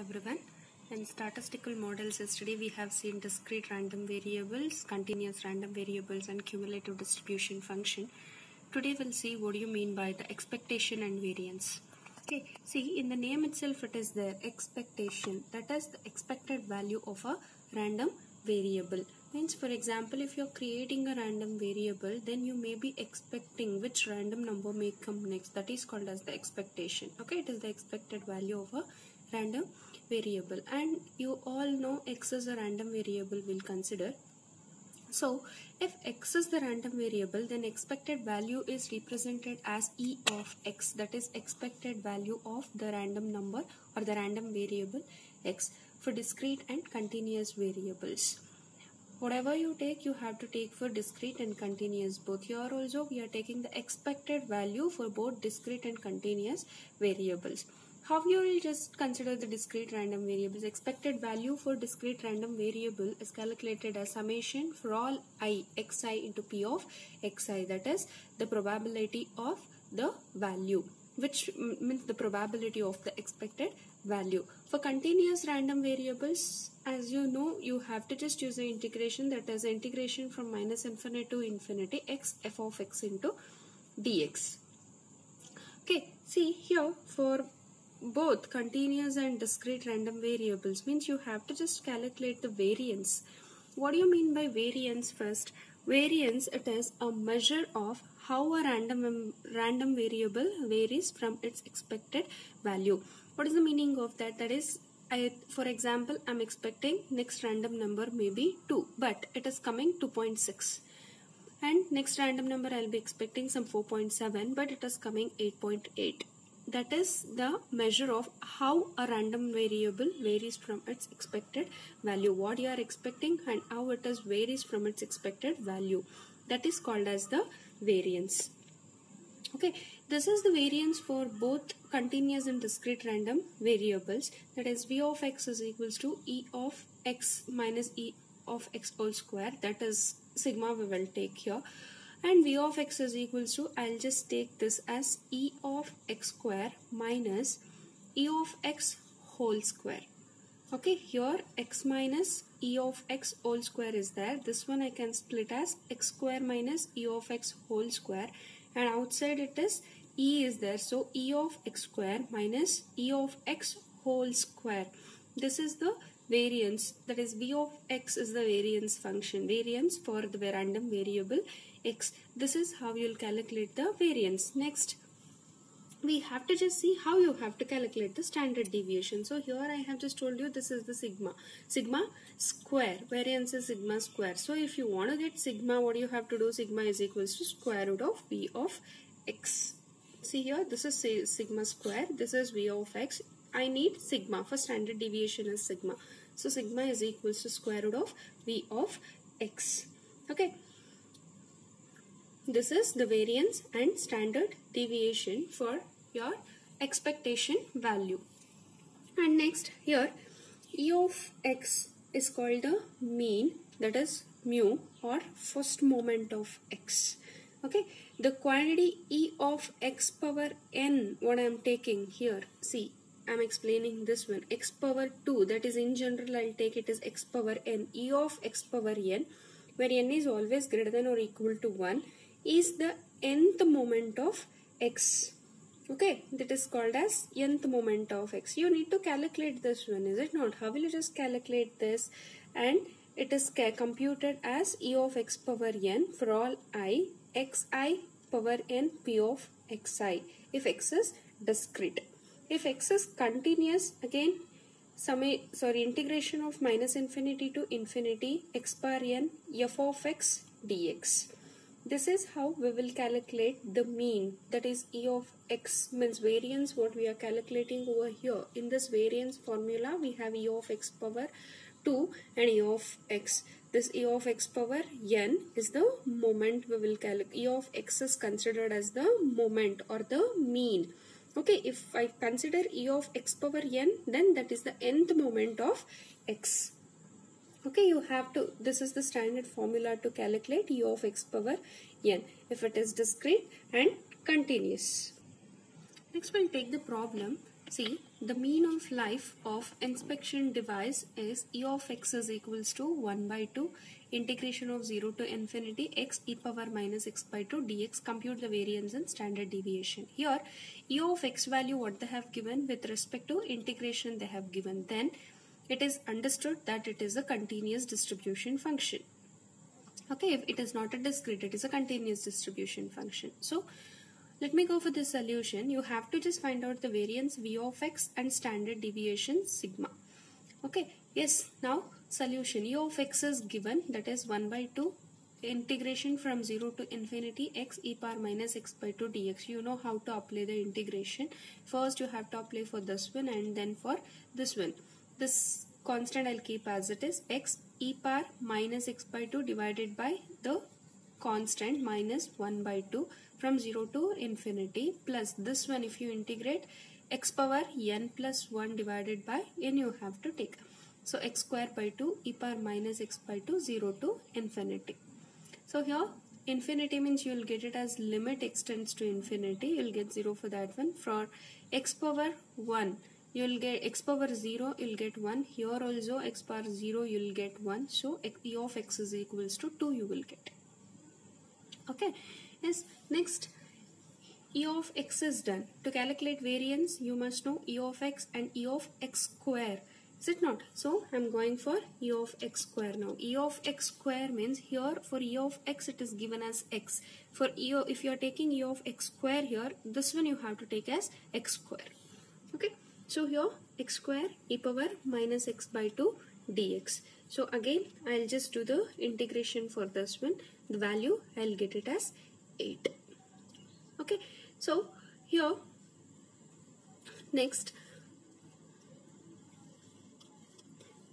everyone. In statistical models yesterday we have seen discrete random variables, continuous random variables and cumulative distribution function. Today we'll see what do you mean by the expectation and variance. Okay, see in the name itself it is there, expectation, that is the expected value of a random variable. Means for example if you're creating a random variable, then you may be expecting which random number may come next. That is called as the expectation. Okay, it is the expected value of a random variable, and you all know x is a random variable we'll consider. So if x is the random variable, then expected value is represented as e of x, that is expected value of the random number or the random variable x for discrete and continuous variables. Whatever you take, you have to take for discrete and continuous both. Here also we are taking the expected value for both discrete and continuous variables. How you will just consider the discrete random variables? Expected value for discrete random variable is calculated as summation for all I xi into p of xi, that is the probability of the value, which means the probability of the expected value. For continuous random variables, as you know, you have to just use the integration, that is integration from minus infinity to infinity x f of x into dx. Okay, see here for both continuous and discrete random variables, means you have to just calculate the variance. What do you mean by variance? First, variance, it is a measure of how a random variable varies from its expected value. What is the meaning of that? That is, for example, I'm expecting next random number may be 2, but it is coming 2.6. And next random number I'll be expecting some 4.7, but it is coming 8.8. That is the measure of how a random variable varies from its expected value. What you are expecting and how it is varies from its expected value. That is called as the variance. Okay, this is the variance for both continuous and discrete random variables. That is v of x is equals to e of x minus e of x whole square. That is sigma we will take here. And v of x is equals to, I'll just take this as e of x square minus e of x whole square. Okay, here x minus e of x whole square is there. This one I can split as x square minus e of x whole square, and outside it is e is there. So e of x square minus e of x whole square. This is the variance, that is v of x is the variance function, variance for the random variable x. This is how you will calculate the variance. Next, we have to just see how you have to calculate the standard deviation. So here I have just told you this is the sigma square, variance is sigma square. So if you want to get sigma, what you have to do? Sigma is equals to square root of v of x. See here, this is sigma square, this is v of x. I need sigma, for standard deviation is sigma. So sigma is equals to square root of v of x. Okay. This is the variance and standard deviation for your expectation value. And next here, e of x is called the mean, that is mu or first moment of x. Okay, the quantity e of x power n, what I am taking here, see, I am explaining this one, x power 2, that is in general I'll take it as x power n, e of x power n, where n is always greater than or equal to 1, is the nth moment of x. Okay, that is called as nth moment of x. You need to calculate this one, is it not? How will you just calculate this? And it is computed as e of x power n for all I xi power n p of xi, if x is discrete. If x is continuous, again integration of minus infinity to infinity x power n f of x dx. This is how we will calculate the mean, that is e of x, means variance what we are calculating over here. In this variance formula we have e of x power 2 and e of x. This e of x power n is the moment we will calculate. E of x is considered as the moment or the mean. Okay, if I consider e of x power n, then that is the nth moment of x. Okay, you have to, this is the standard formula to calculate e of x power n if it is discrete and continuous. Next we'll take the problem. See, the mean of life of inspection device is E of x is equals to 1 by 2 integration of 0 to infinity x e power minus x by 2 dx. Compute the variance and standard deviation. Here, E of x value what they have given with respect to integration they have given. Then it is understood that it is a continuous distribution function. Okay, if it is not a discrete, it is a continuous distribution function. So, let me go for the solution. You have to just find out the variance v of x and standard deviation sigma. Okay, yes, now solution. U of x is given, that is 1 by 2 integration from 0 to infinity x e power minus x by 2 dx. You know how to apply the integration. First you have to apply for this one and then for this one. This constant I'll keep as it is, x e power minus x by 2 divided by the constant minus 1 by 2 from 0 to infinity, plus this one if you integrate x power n plus 1 divided by n you have to take. So x square by 2 e power minus x by 2 0 to infinity. So here infinity means you will get it as limit extends to infinity. You will get 0 for that one. For x power 1 you will get x power 0 you will get 1. Here also x power 0 you will get 1. So e of x is equals to 2 you will get. Okay. Yes, next E of x is done. To calculate variance, you must know E of x and E of x square. Is it not? So, I am going for E of x square now. E of x square means here for E of x it is given as x. For if you are taking E of x square here, this one you have to take as x square. Okay. So, here x square e power minus x by 2 dx. So, again I will just do the integration for this one. The value I will get it as 8. Okay, so here next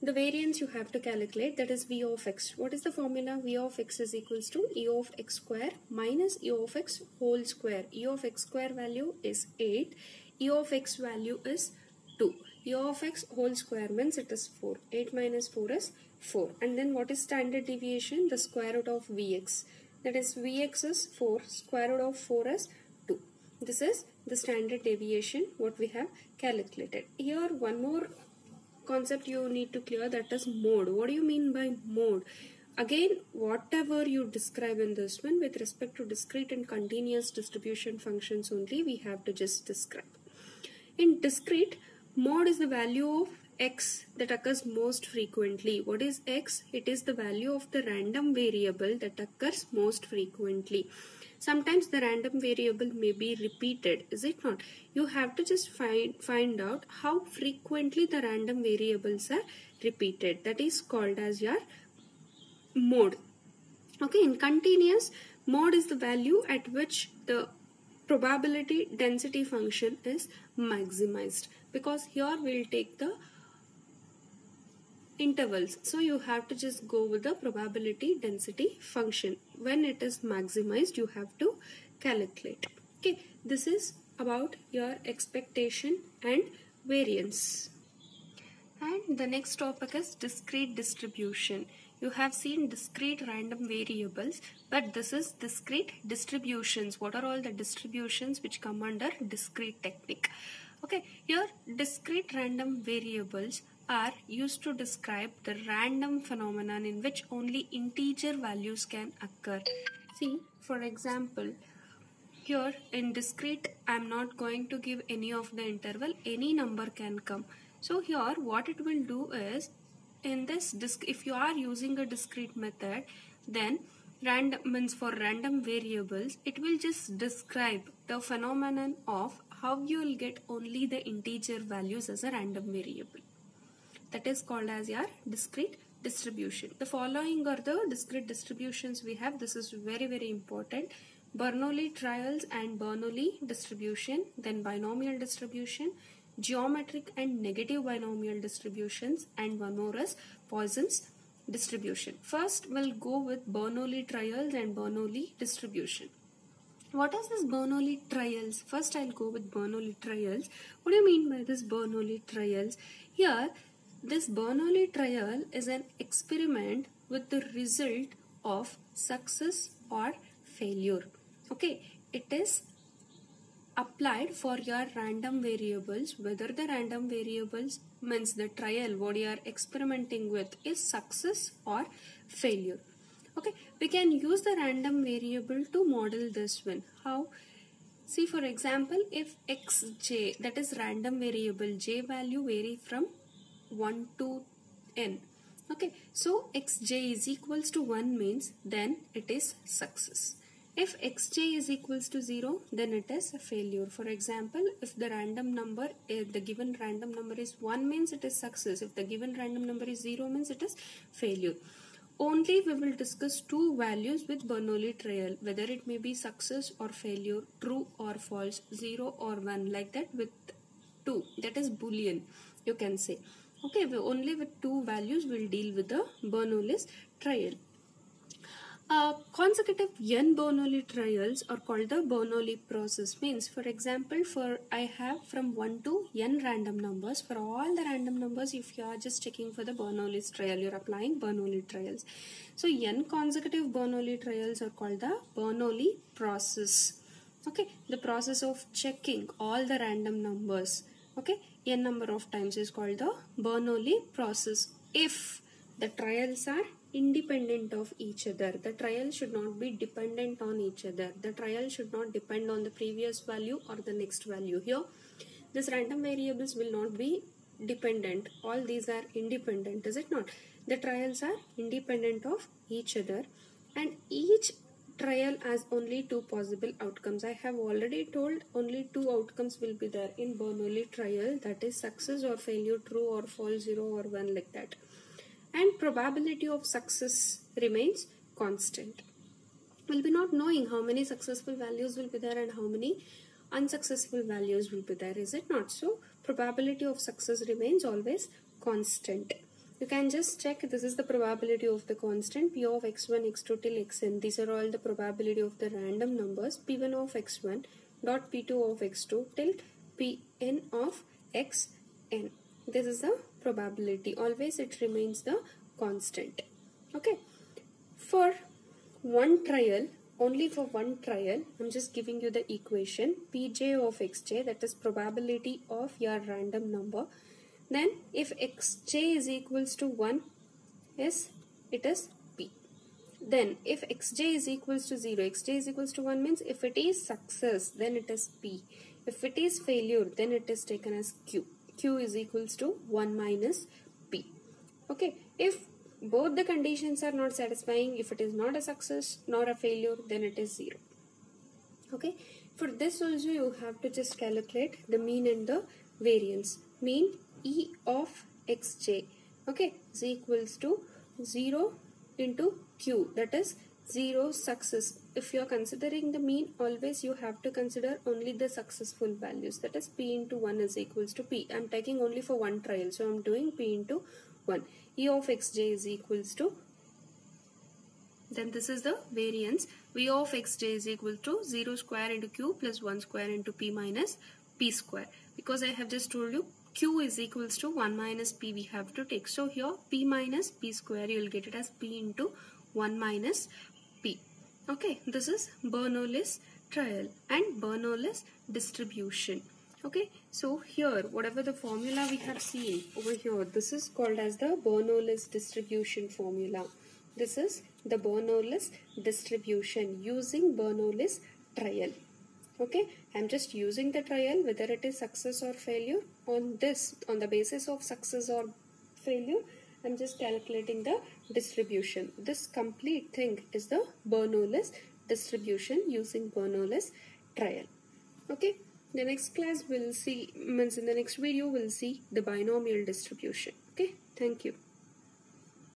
the variance you have to calculate, that is v of x. What is the formula? V of x is equals to E of x square minus E of x whole square. E of x square value is 8, E of x value is 2. E of x whole square means it is 4. 8 minus 4 is 4. And then what is standard deviation? The square root of Vx. That is Vx is 4, square root of 4 is 2. This is the standard deviation what we have calculated. Here one more concept you need to clear, that is mode. What do you mean by mode? Again, whatever you describe in this one with respect to discrete and continuous distribution functions only we have to just describe. In discrete, mode is the value of x that occurs most frequently. What is x? It is the value of the random variable that occurs most frequently. Sometimes the random variable may be repeated, is it not? You have to just find out how frequently the random variables are repeated. That is called as your mode. Okay, in continuous, mode is the value at which the probability density function is maximized, because here we will take the intervals. So you have to just go with the probability density function. When it is maximized, you have to calculate. Okay, this is about your expectation and variance. And the next topic is discrete distribution. You have seen discrete random variables, but this is discrete distributions. What are all the distributions which come under discrete technique? Okay, here discrete random variables are used to describe the random phenomenon in which only integer values can occur. See, for example, here in discrete, I am not going to give any of the interval, any number can come. So here what it will do is, in this if you are using a discrete method, then random means for random variables, it will just describe the phenomenon of how you will get only the integer values as a random variable. That is called as your discrete distribution. The following are the discrete distributions we have. This is very, very important. Bernoulli trials and Bernoulli distribution, then binomial distribution, geometric and negative binomial distributions, and one more is Poisson's distribution. First, we'll go with Bernoulli trials and Bernoulli distribution. What is this Bernoulli trials? First, I'll go with Bernoulli trials. What do you mean by this Bernoulli trials? Here, this Bernoulli trial is an experiment with the result of success or failure. Okay, it is applied for your random variables, whether the random variables means the trial what you are experimenting with is success or failure. Okay, we can use the random variable to model this one. How? See, for example, if xj, that is random variable, j value vary from 1 to n. Okay, so xj is equals to 1 means then it is success. If xj is equals to 0, then it is a failure. For example, if the random number, the given random number is 1 means it is success. If the given random number is 0 means it is failure. Only we will discuss two values with Bernoulli trial, whether it may be success or failure, true or false, 0 or 1, like that with 2, that is Boolean, you can say. Okay, only with two values we'll deal with the Bernoulli's trial. Consecutive n Bernoulli trials are called the Bernoulli process. Means, for example, I have from 1 to n random numbers. For all the random numbers, if you are just checking for the Bernoulli's trial, you're applying Bernoulli trials. So n consecutive Bernoulli trials are called the Bernoulli process. Okay, the process of checking all the random numbers, okay, n number of times is called the Bernoulli process. If the trials are independent of each other, the trial should not be dependent on each other. The trial should not depend on the previous value or the next value. Here, these random variables will not be dependent. All these are independent, is it not? The trials are independent of each other, and each trial has only two possible outcomes. I have already told only two outcomes will be there in Bernoulli trial, that is success or failure, true or false, 0 or 1, like that. And probability of success remains constant. We'll be not knowing how many successful values will be there and how many unsuccessful values will be there, is it not? So probability of success remains always constant. You can just check, this is the probability of the constant p of x1, x2 till xn. These are all the probability of the random numbers, p1 of x1 dot p2 of x2 till pn of xn. This is the probability. Always it remains the constant. Okay. For one trial, only for one trial, I'm just giving you the equation pj of xj, that is probability of your random number. Then if xj is equals to 1, yes, it is p. Then if xj is equals to 0, xj is equals to 1 means if it is success, then it is p. If it is failure, then it is taken as q. Q is equals to 1 minus p. Okay, if both the conditions are not satisfying, if it is not a success nor a failure, then it is 0. Okay, for this also you have to just calculate the mean and the variance. Mean E of xj, okay, is equals to 0 into q, that is 0 success. If you are considering the mean, always you have to consider only the successful values, that is p into 1 is equals to p. I am taking only for one trial, so I am doing p into 1. E of xj is equals to, then this is the variance, v of xj is equal to 0 square into q plus 1 square into p minus p square. Because I have just told you q is equals to 1 minus p we have to take. So here p minus p square, you will get it as p into 1 minus p. Okay, this is Bernoulli's trial and Bernoulli's distribution. Okay, so here whatever the formula we have seen over here, this is called as the Bernoulli's distribution formula. This is the Bernoulli's distribution using Bernoulli's trial. Okay, I am just using the trial, whether it is success or failure. On the basis of success or failure, I am just calculating the distribution. This complete thing is the Bernoulli's distribution using Bernoulli's trial. Okay, the next class we'll see, in the next video we'll see the binomial distribution. Okay, thank you.